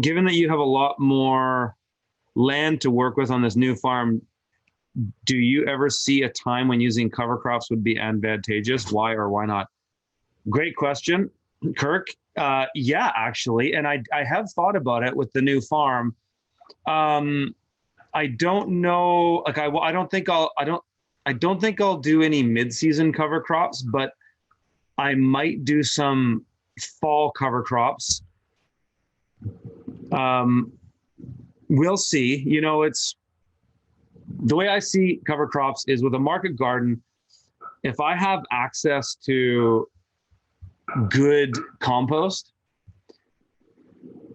given that you have a lot more land to work with on this new farm, do you ever see a time when using cover crops would be advantageous? Why or why not? Great question, Kirk. Yeah, actually, and I have thought about it with the new farm. I don't know. Like I don't think I don't think I'll do any mid-season cover crops, but I might do some fall cover crops. We'll see. You know, it's the way I see cover crops is with a market garden. If I have access to good compost,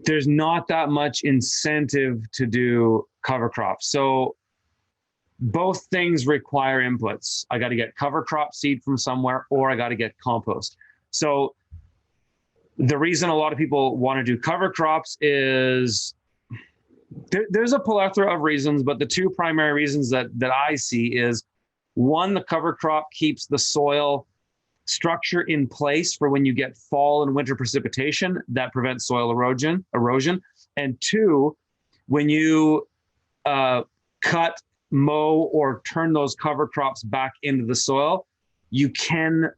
there's not that much incentive to do cover crops. So both things require inputs. I got to get cover crop seed from somewhere, or I got to get compost. So the reason a lot of people want to do cover crops is there's a plethora of reasons, but the two primary reasons that I see is one, the cover crop keeps the soil structure in place for when you get fall and winter precipitation that prevents soil erosion. And two, when you cut, mow, or turn those cover crops back into the soil, you can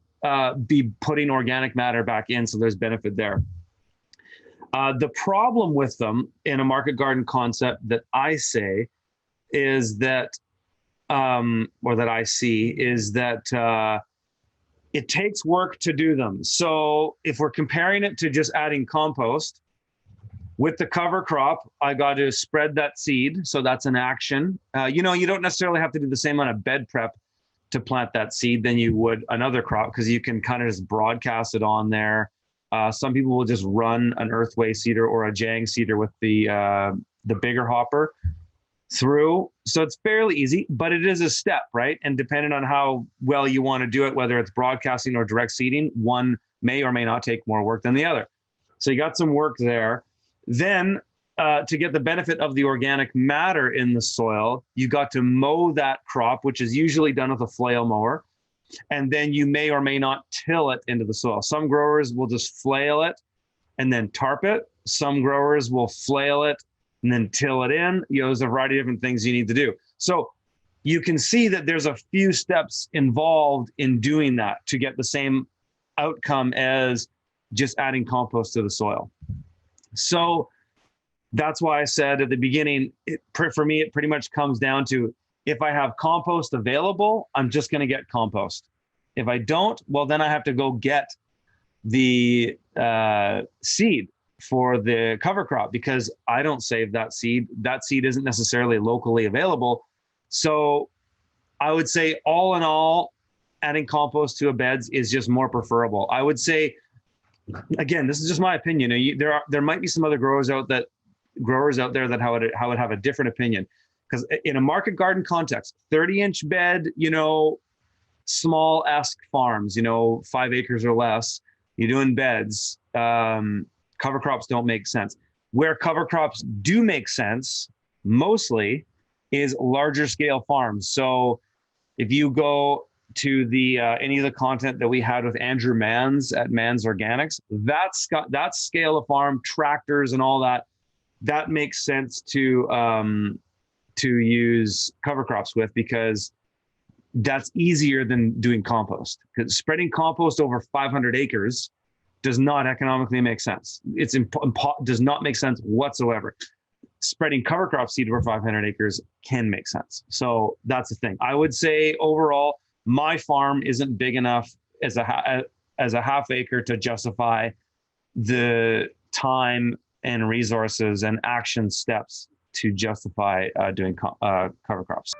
be putting organic matter back in, so there's benefit there. The problem with them in a market garden concept that I say is that, or that I see, is that it takes work to do them. So if we're comparing it to just adding compost, with the cover crop, I got to spread that seed. So that's an action. You know, you don't necessarily have to do the same amount of bed prep to plant that seed than you would another crop, because you can kind of just broadcast it on there. Some people will just run an earthway seeder or a jang seeder with the bigger hopper through. So it's fairly easy, but it is a step, right? And depending on how well you want to do it, whether it's broadcasting or direct seeding, one may or may not take more work than the other. So you got some work there. Then to get the benefit of the organic matter in the soil, you got to mow that crop, which is usually done with a flail mower. And then you may or may not till it into the soil. Some growers will just flail it and then tarp it. Some growers will flail it and then till it in. You know, there's a variety of different things you need to do. So you can see that there's a few steps involved in doing that to get the same outcome as just adding compost to the soil. So that's why I said at the beginning, for me, it pretty much comes down to, if I have compost available, I'm just going to get compost. If I don't, well, then I have to go get the seed for the cover crop, because I don't save that seed. That seed isn't necessarily locally available. So I would say, all in all, adding compost to a beds is just more preferable. I would say, again, this is just my opinion. There might be some other growers out there that would have a different opinion. Because in a market garden context, 30-inch bed, you know, small-esque farms, you know, 5 acres or less, you're doing beds, cover crops don't make sense. Where cover crops do make sense, mostly, is larger scale farms. So if you go to the any of the content that we had with Andrew Manns at Manns Organics, that scale of farm, tractors and all that, that makes sense to use cover crops with, because that's easier than doing compost. Because spreading compost over 500 acres does not economically make sense. It's does not make sense whatsoever. Spreading cover crop seed over 500 acres can make sense. So that's the thing. I would say overall, my farm isn't big enough as a half acre to justify the time and resources and action steps to justify doing cover crops.